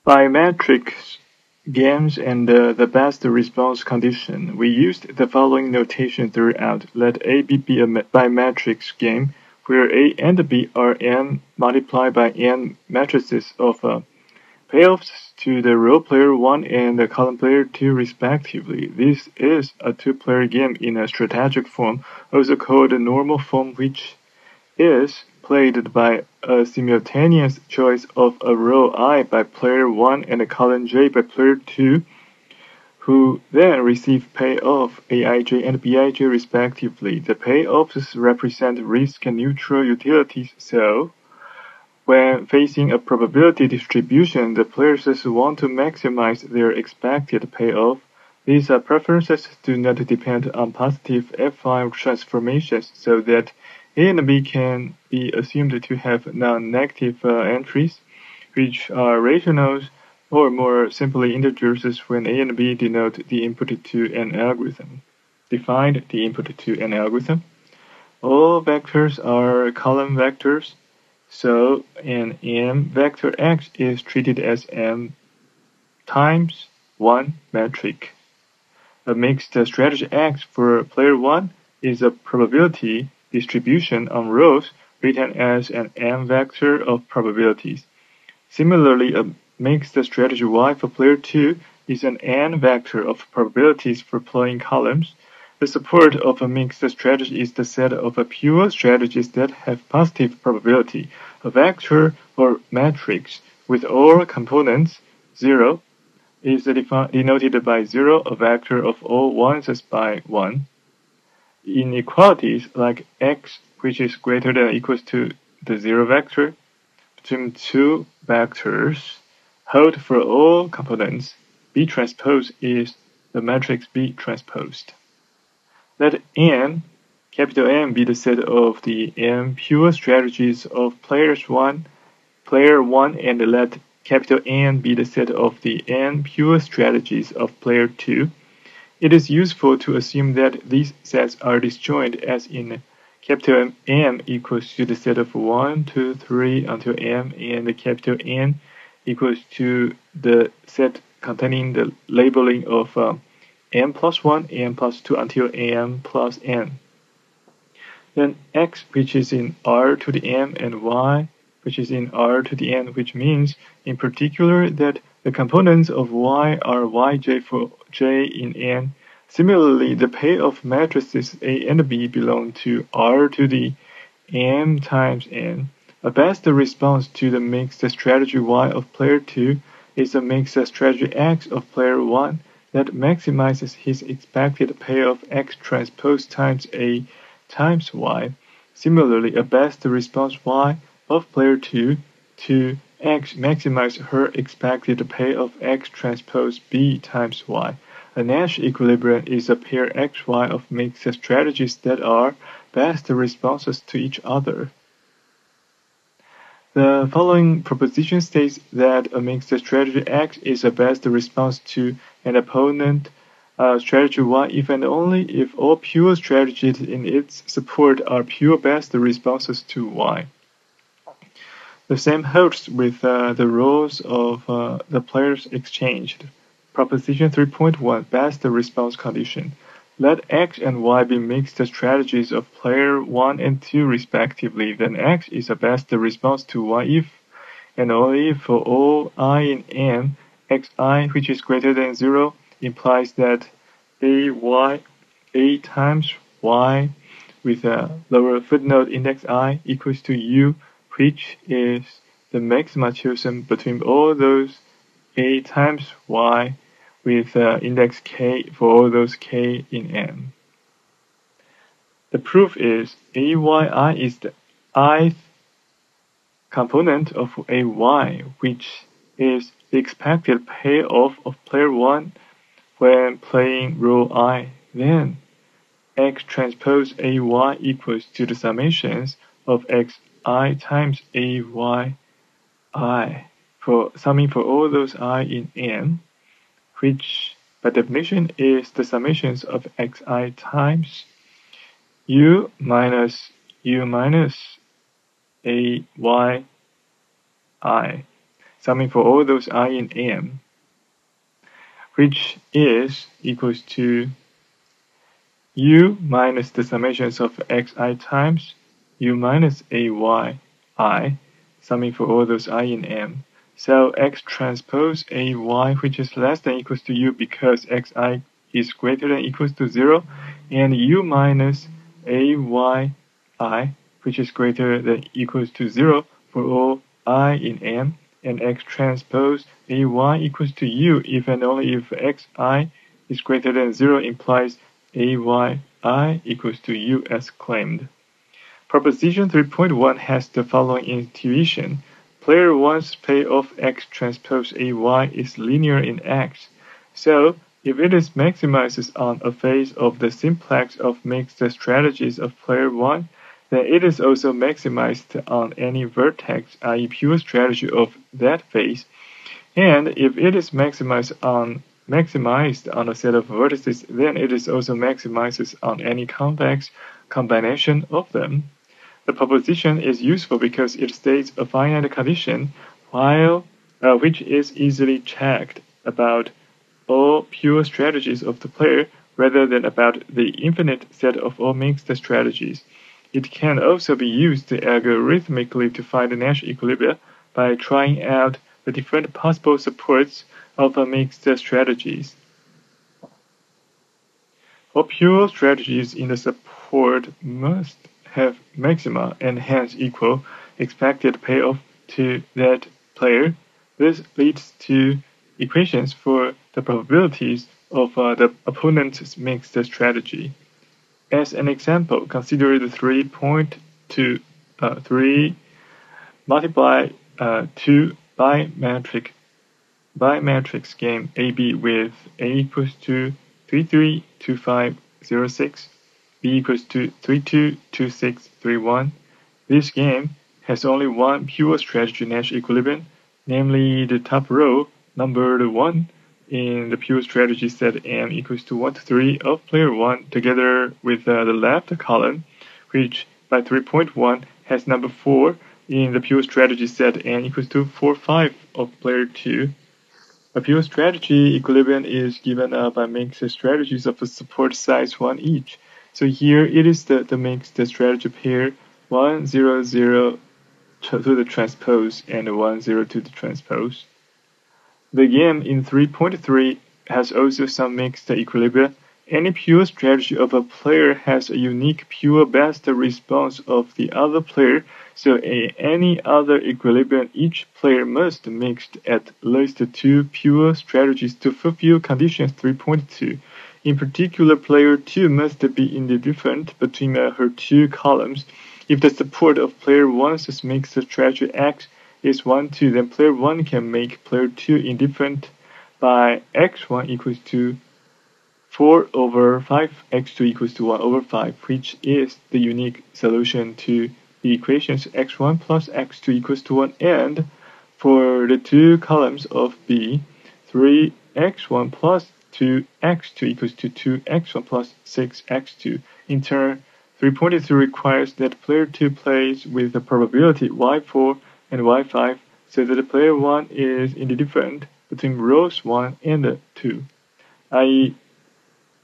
Biometric games and the best response condition. We used the following notation throughout. Let A be a biometric game where A and B are n multiplied by n matrices of payoffs to the row player 1 and the column player 2 respectively. This is a two-player game in a strategic form, also called a normal form, which is played by a simultaneous choice of a row I by player 1 and a column J by player 2, who then receive payoff Aij and Bij respectively. The payoffs represent risk and neutral utilities, so when facing a probability distribution, the players want to maximize their expected payoff. These preferences do not depend on positive F5 transformations, so that A and B can be assumed to have non-negative entries, which are rationals, or more simply integers when A and B denote the input to an algorithm. Defined the input to an algorithm. All vectors are column vectors, so an M vector X is treated as M times 1 metric. A mixed strategy X for player 1 is a probability distribution on rows written as an M vector of probabilities. Similarly, a mixed strategy Y for player 2 is an N vector of probabilities for playing columns. The support of a mixed strategy is the set of pure strategies that have positive probability. A vector or matrix with all components 0 is denoted by 0, a vector of all ones by 1. Inequalities like x, which is greater than or equals to the 0 vector, between two vectors, hold for all components. B transpose is the matrix B transposed. Let N, capital N, be the set of the N pure strategies of player 1, and let capital N be the set of the N pure strategies of player 2. It is useful to assume that these sets are disjoint, as in capital M equals to the set of 1, 2, 3 until M, and the capital N equals to the set containing the labeling of M plus 1, M plus 2 until M plus N. Then X, which is in R to the M, and Y, which is in R to the N, which means in particular that the components of Y are Yj for J in N. Similarly, the payoff matrices A and B belong to R to the M times N. A best response to the mixed strategy Y of player 2 is a mixed strategy X of player 1 that maximizes his expected payoff X transpose times A times Y. Similarly, a best response Y of player 2 to X maximizes her expected payoff X transpose B times Y. A Nash equilibrium is a pair XY of mixed strategies that are best responses to each other. The following proposition states that a mixed strategy X is a best response to an opponent strategy Y if and only if all pure strategies in its support are pure best responses to Y. The same holds with the rules of the players exchanged. Proposition 3.1 Best response condition. Let X and Y be mixed strategies of player 1 and 2 respectively. Then X is a best response to Y if and only if for all I in M, Xi, which is greater than 0, implies that A times Y with a lower footnote index I equals to U, which is the maxima chosen between all those A times Y with index K for all those K in M. The proof is AYI is the ith component of AY, which is the expected payoff of player 1 when playing row I. Then X transpose AY equals to the summations of XI times AYI for summing for all those I in M, which by definition is the summations of Xi times U minus AYI. summing for all those I in M, which is equals to U minus the summations of xi times U minus AY I, summing for all those I in M. So X transpose AY, which is less than equals to U because xi is greater than equals to 0, and U minus AY I, which is greater than equals to 0 for all I in M, and X transpose AY equals to U if and only if xi is greater than 0 implies AY I equals to U as claimed. Proposition 3.1 has the following intuition. Player 1's payoff X transpose AY is linear in X. So, if it is maximizes on a phase of the simplex of mixed strategies of player 1, then it is also maximized on any vertex, i.e. pure strategy of that phase. And if it is maximized on a set of vertices, then it is also maximizes on any convex combination of them. The proposition is useful because it states a finite condition, which is easily checked about all pure strategies of the player rather than about the infinite set of all mixed strategies. It can also be used algorithmically to find the Nash equilibria by trying out the different possible supports of mixed strategies. All pure strategies in the support must have maxima and hence equal expected payoff to that player. This leads to equations for the probabilities of the opponent's mixed strategy. As an example, consider the 3 multiply 2 Bimatrix game AB with A equals to 332506, B equals to 322631. This game has only one pure strategy Nash equilibrium, namely the top row, numbered 1, in the pure strategy set M equals to 1 to 3 of player 1 together with the left column, which by 3.1 has number 4 in the pure strategy set N equals to 4, 5 of player 2. A pure strategy equilibrium is given by mixed strategies of the support size 1 each. So here it is the mixed strategy pair 1, 0, 0 to the transpose and 1, 0 to the transpose. The game in 3.3 has also some mixed equilibria. Any pure strategy of a player has a unique pure best response of the other player, so any other equilibrium each player must mix at least 2 pure strategies to fulfill conditions 3.2. In particular, player 2 must be indifferent between her 2 columns. If the support of player 1's mixed strategy X is 1, 2, then player 1 can make player 2 indifferent by x1 equals to 4 over 5, x2 equals to 1 over 5, which is the unique solution to the equations x1 plus x2 equals to 1, and for the 2 columns of B, 3x1 plus 2x2 equals to 2x1 plus 6x2. In turn, 3.3 requires that player 2 plays with the probability y4 and y5 so that the player 1 is indifferent between rows 1 and 2, i.e.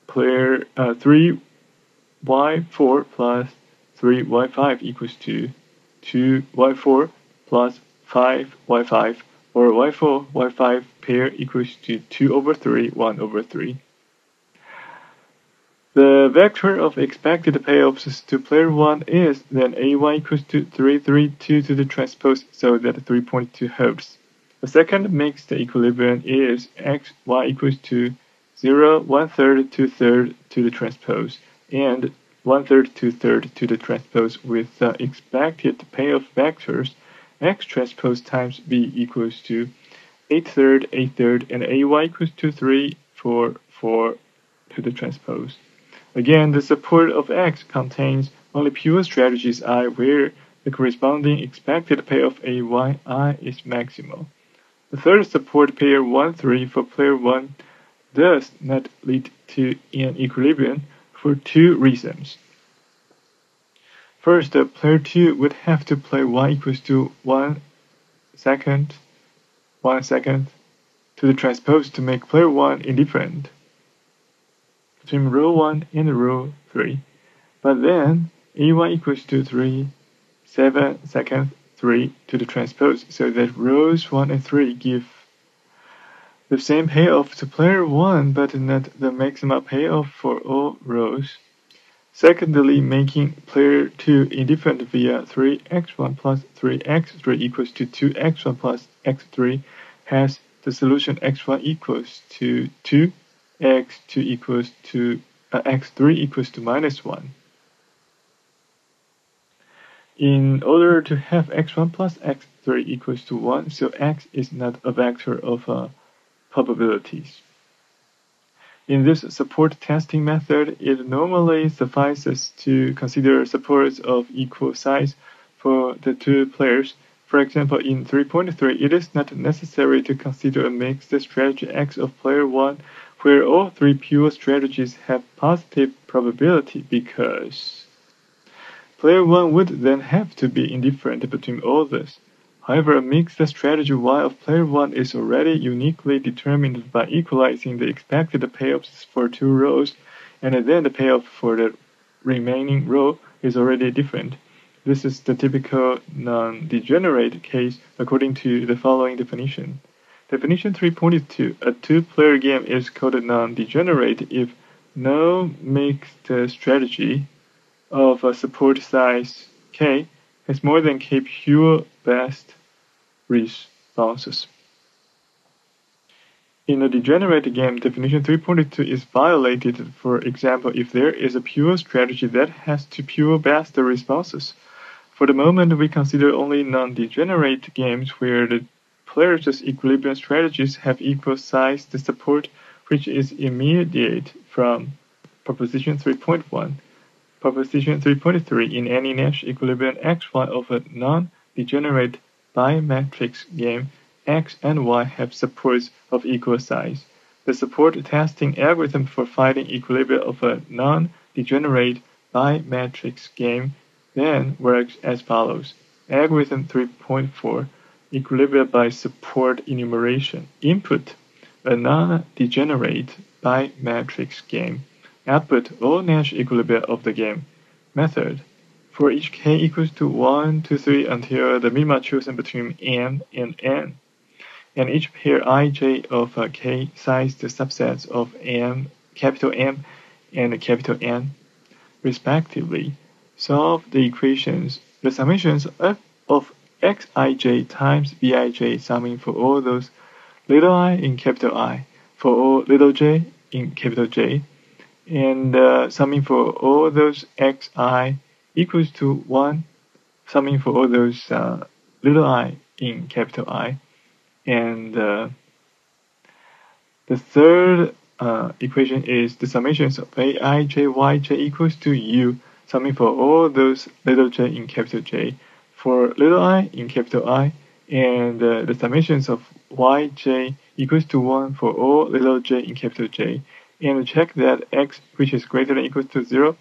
player 3y4 plus 3y5 equals to 2y4 plus 5y5, or y4, y5 pair equals to 2 over 3, 1 over 3. The vector of expected payoffs to player 1 is then AY equals to 332 to the transpose, so that 3.2 holds. The second mixed equilibrium is XY equals to 0, 1/3, 2/3 to the transpose, and 1/3, 2/3 to the transpose with the expected payoff vectors X transpose times B equals to 8/3, 8/3, and AY equals to 3, 4, 4 to the transpose. Again, the support of X contains only pure strategies I where the corresponding expected payoff AY I is maximal. The third support pair 1, 3 for player 1 does not lead to an equilibrium for 2 reasons. First, player 2 would have to play y equals to 1 second 1 second to the transpose to make player 1 indifferent between row 1 and row 3. But then A1 equals to 3, 7 seconds 3 to the transpose, so that rows 1 and 3 give the same payoff to player 1, but not the maximum payoff for all rows. Secondly, making player 2 indifferent via 3x1 plus 3x3 equals to 2x1 plus x3 has the solution x1 equals to 2, x2 equals to x3 equals to minus 1. In order to have x1 plus x3 equals to 1, so x is not a vector of probabilities. In this support testing method, it normally suffices to consider supports of equal size for the two players. For example, in 3.3, it is not necessary to consider a mixed strategy X of player 1 where all three pure strategies have positive probability because player 1 would then have to be indifferent between all this. However, a mixed strategy Y of player 1 is already uniquely determined by equalizing the expected payoffs for two rows, and then the payoff for the remaining row is already different. This is the typical non-degenerate case according to the following definition. Definition 3.2. A two-player game is called a non-degenerate if no mixed strategy of a support size K has more than K pure best responses. In a degenerate game, definition 3.2 is violated, for example, if there is a pure strategy that has two pure best responses. For the moment, we consider only non-degenerate games where the players' equilibrium strategies have equal size to support, which is immediate from proposition 3.1. Proposition 3.3, in any Nash equilibrium x1 of a non-degenerate Bimatrix game, X and Y have supports of equal size. The support testing algorithm for finding equilibria of a non-degenerate Bimatrix game then works as follows. Algorithm 3.4, equilibria by support enumeration. Input, a non-degenerate Bimatrix game. Output, all Nash equilibria of the game. Method, for each k equals to 1, 2, 3 until the minima chosen between m and n, and each pair ij of k-sized subsets of m, capital M and capital N, respectively, solve the equations, the summations of xij times bij summing for all those little I in capital I, for all little j in capital J, and summing for all those xi equals to 1, summing for all those little I in capital I. And the third equation is the summations of aij, yj equals to u, summing for all those little j in capital J, for little I in capital I, and the summations of yj equals to 1 for all little j in capital J, and check that x which is greater than equals to 0,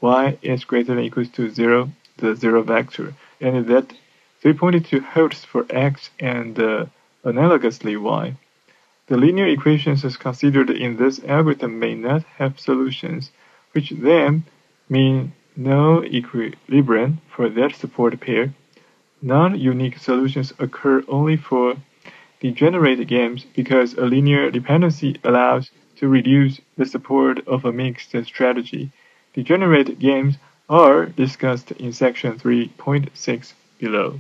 y is greater than equals to 0, the 0 vector, and that 3.2 holds for x and analogously y. The linear equations as considered in this algorithm may not have solutions, which then mean no equilibrium for that support pair. Non-unique solutions occur only for degenerate games because a linear dependency allows to reduce the support of a mixed strategy. Degenerate games are discussed in section 3.6 below.